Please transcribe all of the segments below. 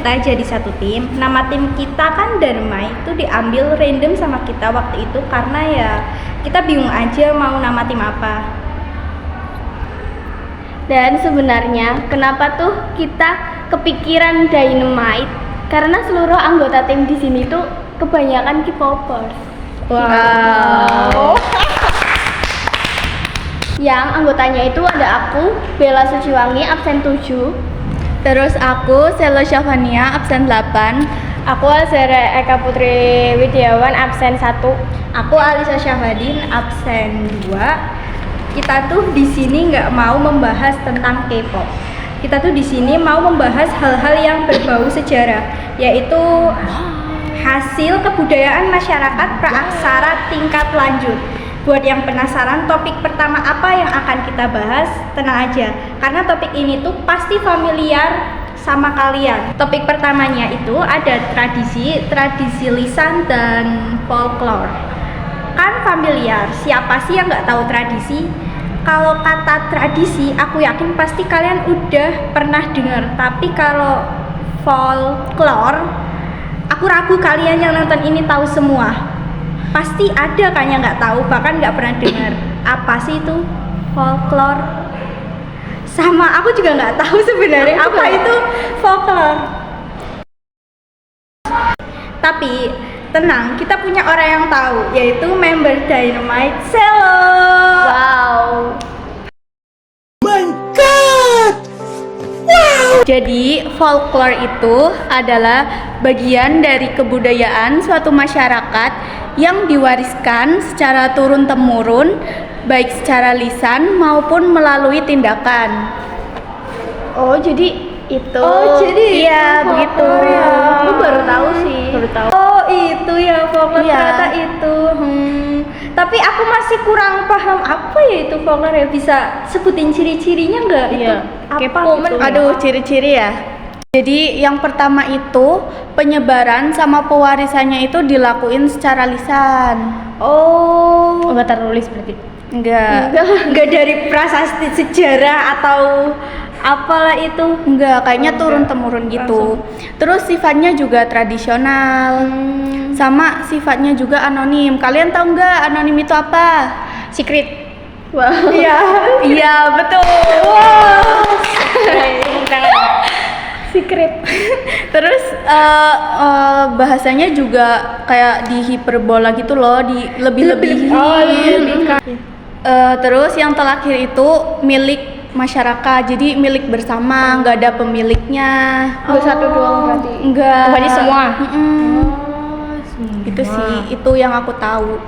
kita jadi satu tim. Nama tim kita kan Dharma, itu diambil random sama kita waktu itu karena ya kita bingung aja mau nama tim apa. Dan sebenarnya kenapa tuh kita kepikiran Dynamite? Karena seluruh anggota tim di sini tuh kebanyakan K-popers. Wow. Yang anggotanya itu ada aku, Bella Suciwangi, absen 7. Terus aku, Selo Syafania, absen 8. Aku Azara Eka Putri Widiawan, absen 1. Aku Alisa Syafadin, absen 2. Kita tuh di sini nggak mau membahas tentang K-pop. Kita tuh di sini mau membahas hal-hal yang berbau sejarah, yaitu hasil kebudayaan masyarakat praaksara tingkat lanjut. Buat yang penasaran topik pertama apa yang akan kita bahas, tenang aja, karena topik ini tuh pasti familiar sama kalian. Topik pertamanya itu ada tradisi lisan dan folklore. Kan familiar, siapa sih yang nggak tahu tradisi? Kalau kata tradisi, aku yakin pasti kalian udah pernah dengar. Tapi kalau folklore, aku ragu kalian yang nonton ini tahu semua. Pasti ada kan yang nggak tahu, bahkan nggak pernah dengar. Apa sih itu folklore? Sama aku juga nggak tahu sebenarnya apa itu folklore. Tapi tenang, kita punya orang yang tahu, yaitu member Dynamite, Selo. Wow. Jadi, folklore itu adalah bagian dari kebudayaan suatu masyarakat yang diwariskan secara turun-temurun, baik secara lisan maupun melalui tindakan. Oh, jadi itu. Oh, jadi iya, itu begitu. folklore ya. Aku baru tahu sih. Baru tahu. Oh, itu ya folklore, Iya. ternyata itu. Tapi aku masih kurang paham apa ya itu folklore ya. Bisa sebutin ciri-cirinya nggak? Iya. Itu apa Kepo, gitu? Aduh, ciri-ciri ya. Jadi yang pertama itu penyebaran sama pewarisannya itu dilakuin secara lisan. Oh, Nggak tertulis berarti. Enggak. nggak dari prasasti sejarah atau apalah itu. Enggak, kayaknya turun-temurun gitu. Terus sifatnya juga tradisional. Sama sifatnya juga anonim. Kalian tahu nggak anonim itu apa? Secret. Wow. Iya. Iya, betul. Secret. Terus bahasanya juga kayak di hiperbola gitu loh, di lebih-lebihin. Terus yang terakhir itu milik masyarakat, jadi milik bersama, nggak ada pemiliknya. Nggak satu doang berarti. Enggak. Berarti semua. Itu sih, itu yang aku tahu.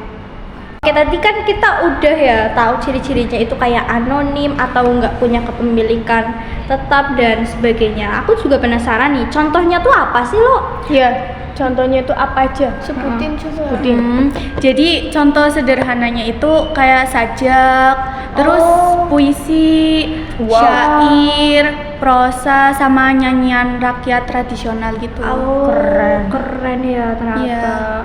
Oke, tadi kan kita udah ya tahu ciri-cirinya itu kayak anonim atau nggak punya kepemilikan tetap dan sebagainya. Aku juga penasaran nih, contohnya tuh apa sih lo? Iya. Contohnya itu apa aja? Sebutin coba. Jadi contoh sederhananya itu kayak sajak, terus puisi, syair, prosa, sama nyanyian rakyat tradisional gitu. Keren ya ternyata.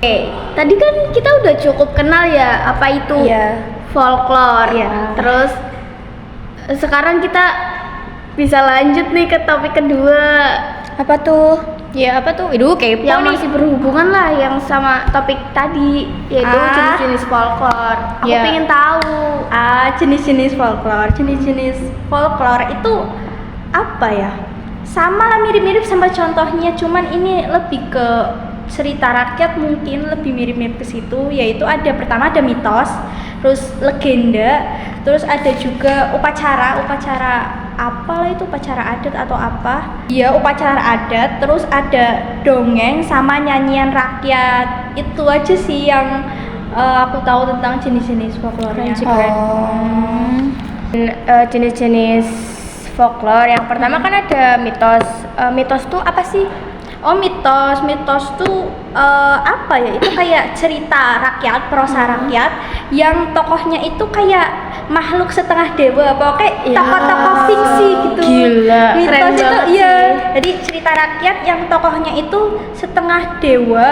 Iya. Tadi kan kita udah cukup kenal ya apa itu Iya. folklore. Iya. Terus sekarang kita bisa lanjut nih ke topik kedua. Apa tuh? Ya apa tuh? Itu kepo yang masih berhubungan lah yang sama topik tadi, yaitu jenis-jenis folklore. Aku Iya. pengen tahu. Jenis-jenis folklore. Jenis-jenis folklore itu apa ya? Sama lah, mirip-mirip sama contohnya, cuman ini lebih ke cerita rakyat, mungkin lebih mirip-mirip ke situ. Yaitu pertama ada mitos, terus legenda, terus ada juga upacara apalah itu, upacara adat atau apa. Iya, upacara adat, terus ada dongeng sama nyanyian rakyat. Itu aja sih yang aku tahu tentang jenis-jenis folklore-nya. Jenis-jenis folklore yang pertama kan ada mitos. Mitos tuh apa sih? Oh, mitos tuh apa ya? Itu kayak cerita rakyat, prosa rakyat yang tokohnya itu kayak makhluk setengah dewa, pokoknya tokoh-tokoh fiksi gitu. Gila, Mitos keren itu banget iya. sih. Jadi cerita rakyat yang tokohnya itu setengah dewa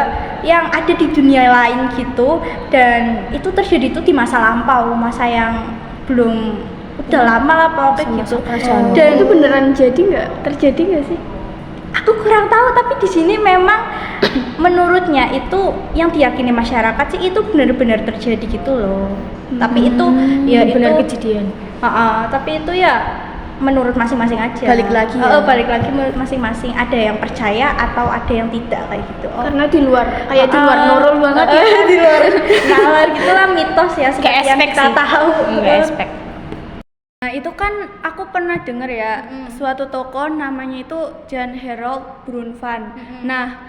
yang ada di dunia lain gitu, dan itu terjadi itu di masa lampau, masa yang belum udah lama lah pokoknya gitu. Dan itu beneran jadi nggak? Terjadi nggak sih? Aku kurang tahu, tapi di sini memang menurutnya itu yang diyakini masyarakat sih itu benar-benar terjadi gitu loh. Tapi itu ya benar itu kejadian. tapi itu ya menurut masing-masing aja. Balik lagi ya? Balik lagi menurut masing-masing. Ada yang percaya atau ada yang tidak kayak gitu. Karena di luar kayak di luar Nurul banget ya. Di luar nalar gitulah mitos ya seperti yang kita tahu. Nggak expect. Nah itu kan aku pernah dengar ya suatu tokoh namanya itu Jan Harold Brunvan. Nah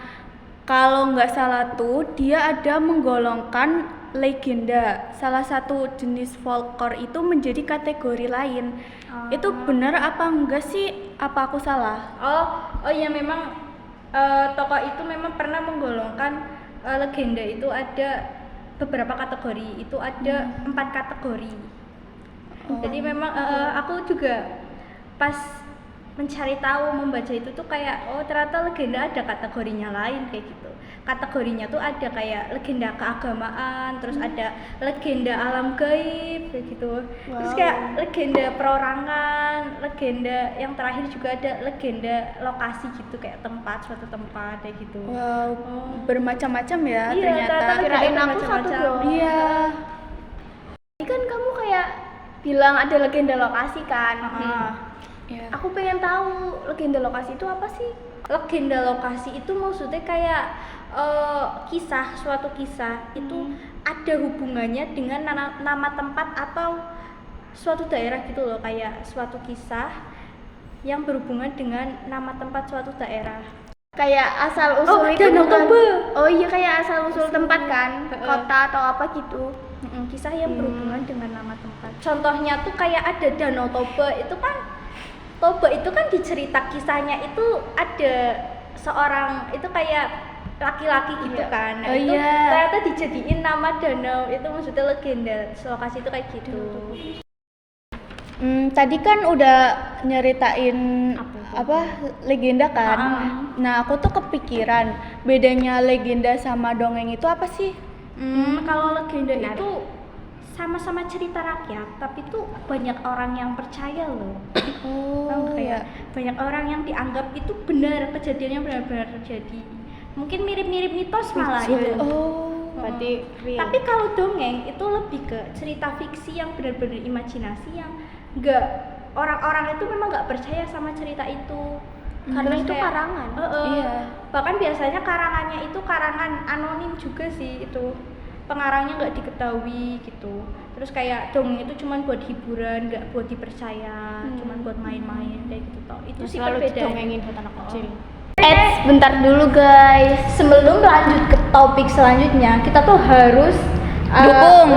kalau nggak salah tuh dia ada menggolongkan legenda salah satu jenis folklore itu menjadi kategori lain. Itu benar apa enggak sih? Apa aku salah? Oh ya memang tokoh itu memang pernah menggolongkan legenda itu ada beberapa kategori. Itu ada 4 kategori. Jadi memang aku juga pas mencari tahu membaca itu tuh kayak ternyata legenda ada kategorinya lain kayak gitu. Kategorinya tuh ada kayak legenda keagamaan, terus ada legenda alam gaib kayak gitu. Terus kayak legenda perorangan, legenda yang terakhir juga ada legenda lokasi gitu kayak suatu tempat kayak gitu. Wow, bermacam-macam ya Iya, ternyata. Kirain aku macam-macam. satu doang. Iya. Ini kan kamu kayak bilang ada legenda lokasi kan. Iya. Aku pengen tahu legenda lokasi itu apa sih? Legenda lokasi itu maksudnya kayak suatu kisah itu ada hubungannya dengan nama tempat atau suatu daerah gitu loh, kayak suatu kisah yang berhubungan dengan nama tempat suatu daerah. Kayak asal usul itu Danau bukan. Toba. Oh iya kayak asal usul tempat kan, kota atau apa gitu. Kisah yang berhubungan dengan nama tempat. Contohnya tuh kayak ada Danau Toba, itu kan Toba itu kan dicerita kisahnya itu ada seorang itu kayak laki-laki gitu kan. Nah, itu ternyata dijadiin nama danau, itu maksudnya legenda lokasi itu kayak gitu. Tadi kan udah nyeritain apa legenda kan. Nah aku tuh kepikiran bedanya legenda sama dongeng itu apa sih? Kalau legenda itu sama-sama cerita rakyat, tapi tuh banyak orang yang percaya loh. Kayak banyak orang yang dianggap itu benar, kejadiannya benar-benar terjadi. Mungkin mirip-mirip mitos malah itu. Berarti real. Tapi kalau dongeng itu lebih ke cerita fiksi yang benar-benar imajinasi, yang enggak, orang-orang itu memang nggak percaya sama cerita itu. Karena itu kayak, karangan. Iya. Bahkan biasanya karangannya itu karangan anonim juga sih itu. Pengarangnya nggak diketahui gitu. Terus kayak dongeng itu cuma buat hiburan, nggak buat dipercaya, cuma buat main-main kayak gitu toh. Itu sih Selalu perbedaan. didongengin buat anak kecil. Bentar dulu guys. Sebelum lanjut ke topik selanjutnya, kita tuh harus Dukung.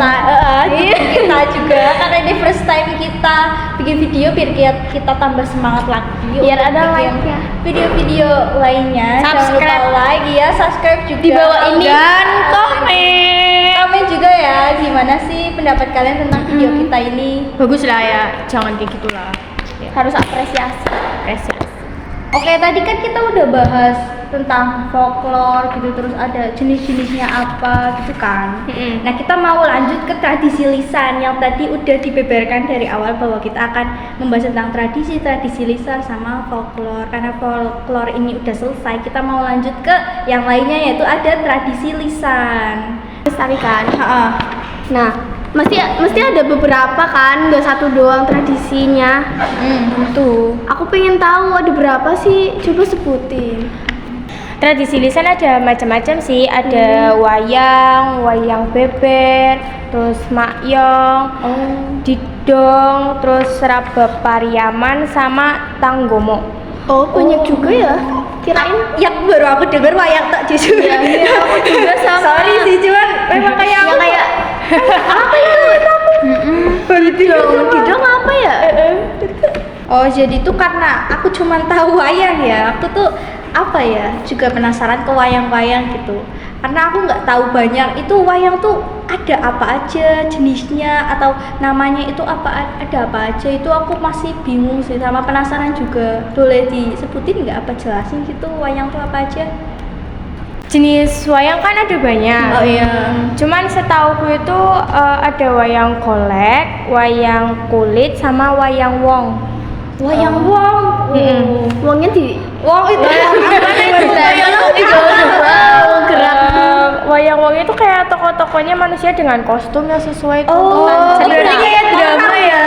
kita juga karena ini first time kita bikin video biar kita tambah semangat lagi Biar untuk ada bikin like-nya. video-video lainnya. Jangan Subscribe. lupa like ya, subscribe juga Di bawah ini. dan komen juga ya gimana sih pendapat kalian tentang video kita ini. Bagus lah ya, jangan kayak gitulah. Harus apresiasi. Oke, tadi kan kita udah bahas tentang folklore gitu, terus ada jenis-jenisnya apa gitu kan. Nah, kita mau lanjut ke tradisi lisan yang tadi udah dibeberkan dari awal bahwa kita akan membahas tentang tradisi lisan sama folklore. Karena folklore ini udah selesai, kita mau lanjut ke yang lainnya yaitu ada tradisi lisan. Lestarikan. Nah, mesti ada beberapa kan, nggak satu doang tradisinya. Tentu. Aku pengen tahu ada berapa sih, coba sebutin. Tradisi lisan ada macam-macam sih, ada wayang beber, terus makyong, didong, terus serabap pariaman sama tanggomo. Oh, banyak juga ya. Kirain Yang baru aku dengar wayang tak jujur. Iya, aku juga sama. Sorry sih, cuman memang kayak ya kayak apa ya? Baru didong apa ya? Oh, jadi tuh karena aku cuma tahu wayang ya, aku tuh apa ya, juga penasaran ke wayang-wayang gitu. Karena aku nggak tahu banyak itu wayang tuh ada apa aja jenisnya atau namanya itu ada apa aja, itu aku masih bingung sih sama penasaran juga. Boleh disebutin nggak, apa jelasin gitu wayang tuh apa aja? Jenis wayang kan ada banyak. Oh iya. Cuman setauku itu ada wayang golek, wayang kulit, sama wayang wong. Wayang wong. Wongnya di Wong itu gerak. Wayang wong itu kayak tokoh-tokohnya manusia dengan kostum yang sesuai Oh, tuntutan berarti cerita. kayak drama ya.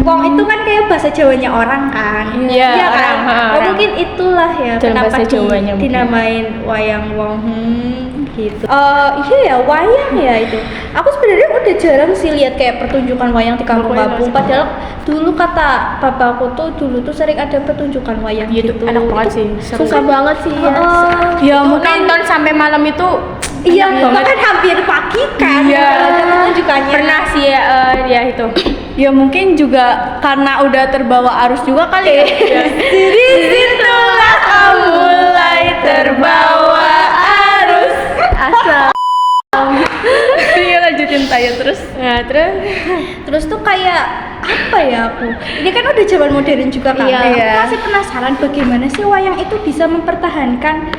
Wong Mm. itu kan kayak bahasa Jawanya orang kan. Iya, kan? orang, Oh, orang. mungkin itulah ya Dan kenapa bahasa Jawanya mungkin. dinamain wayang wong. Gitu. Iya ya, wayang ya itu. Aku sebenarnya udah jarang sih lihat kayak pertunjukan wayang di kampung-kampung. Padahal dulu kata bapakku tuh dulu tuh sering ada pertunjukan wayang Itu gitu. enak banget sih, seru. Susah banget sih ya. Ya Itu mungkin nonton sampai malam itu Iya, enak itu banget. kan hampir pagi kan. Iya. Ada pertunjukannya. Pernah sih ya itu. Ya mungkin juga karena udah terbawa arus juga kali ya. Di situlah kau mulai terbawa arus. Asal. Iya lanjutin Taya terus. Nah, terus Terus tuh kayak apa ya aku? Ini kan udah zaman modern juga kan. Iya. Aku masih penasaran bagaimana sih wayang itu bisa mempertahankan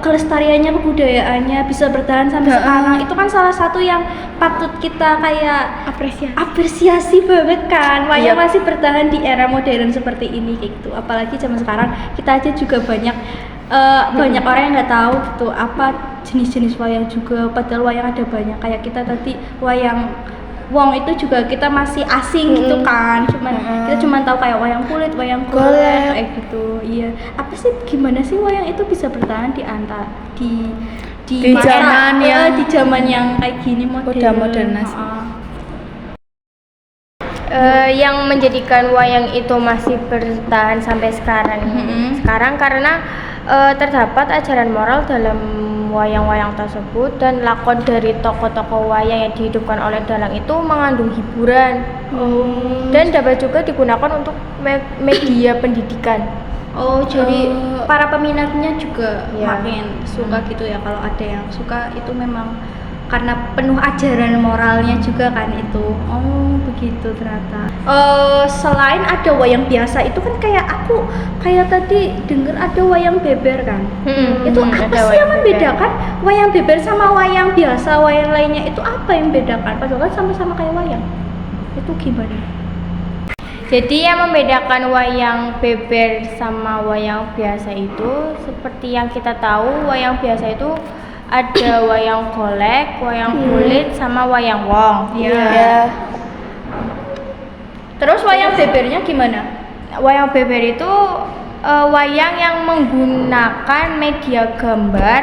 kelestariannya, kebudayaannya bisa bertahan sampai sekarang. Itu kan salah satu yang patut kita kayak apresiasi banget kan. Wayang masih bertahan di era modern seperti ini kayak gitu. Apalagi zaman sekarang kita aja juga banyak orang yang nggak tahu gitu apa jenis-jenis wayang juga. Padahal wayang ada banyak. Kayak kita tadi wayang wong itu juga kita masih asing gitu kan. Kita cuma tahu kayak wayang kulit, wayang golek kayak gitu. Iya. Apa sih gimana sih wayang itu bisa bertahan di Di masa- zaman di zaman yang kayak gini modern. Udah modernisasi. yang menjadikan wayang itu masih bertahan sampai sekarang karena terdapat ajaran moral dalam wayang-wayang tersebut dan lakon dari tokoh-tokoh wayang yang dihidupkan oleh dalang itu mengandung hiburan dan dapat juga digunakan untuk media pendidikan. Oh, jadi para peminatnya juga Iya. makin suka gitu ya. Kalau ada yang suka itu memang karena penuh ajaran moralnya juga kan itu. Oh, begitu ternyata. Selain ada wayang biasa itu kan kayak tadi dengar ada wayang beber kan. Itu apa ada sih wayang yang beber. membedakan wayang beber sama wayang biasa, wayang lainnya itu apa yang membedakan? Padahal kan sama-sama kayak wayang. Itu gimana? Jadi yang membedakan wayang beber sama wayang biasa itu seperti yang kita tahu, wayang biasa itu ada wayang golek, wayang kulit, sama wayang wong. Iya. Terus wayang bebernya gimana? Wayang beber itu wayang yang menggunakan media gambar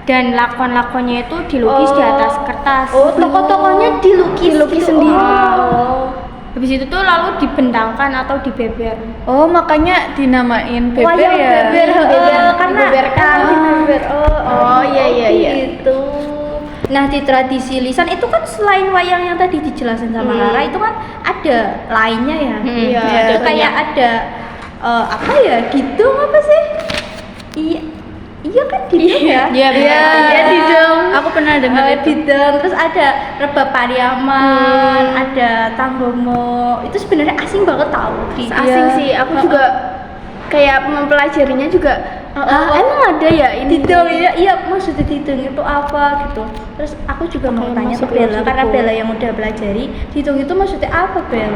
dan lakon-lakonnya itu dilukis di atas kertas. Oh, tokoh-tokohnya dilukis sendiri. Habis itu tuh lalu dibentangkan atau dibeber. Oh, makanya dinamain beber wayang ya. beber, karena dibeberkan. dibeber. Oh, iya. Gitu. Nah, di tradisi lisan itu kan selain wayang yang tadi dijelasin sama Rara, itu kan ada lainnya ya. Iya, Itu ada kayak ada apa ya? Didong apa sih? Iya kan didong ya? Iya, Iya, didong. Aku pernah dengar itu. Didong, terus ada rebab Pariaman, ada Tanggomo. Itu sebenarnya asing banget tahu di Asing sih, aku juga kayak mempelajarinya juga. Emang ada ya ini? Didong iya maksudnya didong itu apa gitu. Terus aku juga mau tanya ke Bella karena Bella yang udah pelajari didong itu maksudnya apa, Bel?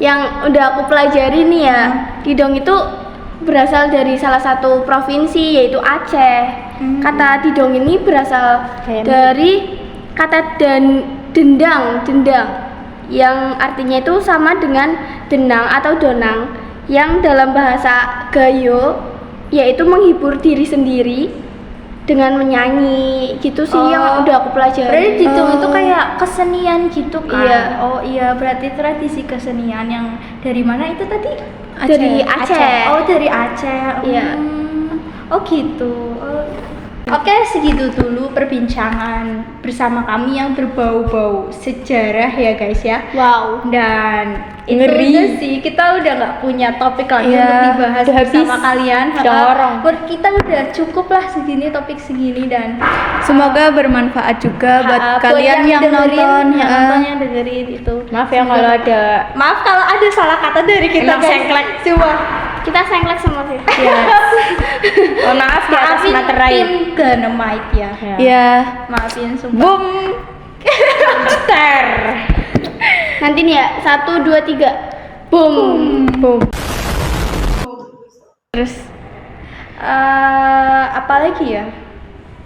Yang udah aku pelajari nih ya, didong itu berasal dari salah satu provinsi yaitu Aceh. Kata didong ini berasal dari kata dendang yang artinya itu sama dengan denang atau donang yang dalam bahasa Gayo yaitu menghibur diri sendiri dengan menyanyi gitu sih yang udah aku pelajari. Berarti didong itu kayak kesenian gitu kan? Iya. Oh iya, berarti tradisi kesenian yang dari mana itu tadi? Dari Aceh. Oh, dari Aceh. Iya. Oh gitu. Oke, segitu dulu perbincangan bersama kami yang berbau-bau sejarah ya guys ya. Wow. Dan itu Ngeri. udah sih, kita udah nggak punya topik lagi Iya, untuk dibahas udah bersama habis. kalian. Dorong. Kita udah cukup lah segini topik segini dan Semoga bermanfaat juga buat kalian yang nonton. yang dengerin itu. Maaf ya kalau ada Maaf kalau ada salah kata dari kita Emang guys. sengklek. Coba Kita sengklek sama sih. oh, maaf di atas maafin materai. tim Dynamite ya. Ya. Maafin sumpah. Boom. Ter. Nanti nih ya, 1, 2, 3. Boom. Terus Apa lagi ya?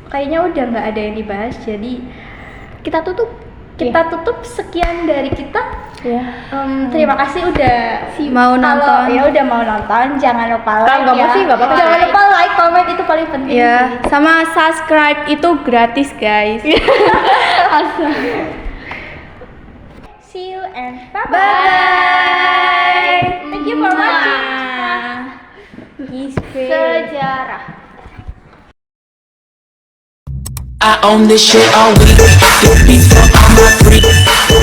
Kayaknya udah nggak ada yang dibahas, jadi Kita tutup. kita tutup. Sekian dari kita. Ya. Terima kasih udah Mau nonton. Kalau ya udah mau nonton, jangan lupa like nggak ya. mau sih, nggak apa-apa. Jangan lupa like, comment, itu paling penting ya, sih. sama subscribe itu gratis, guys. See you and bye Bye. Thank you for watching. Sejarah. I own this shit all week. This beats for all my freaks.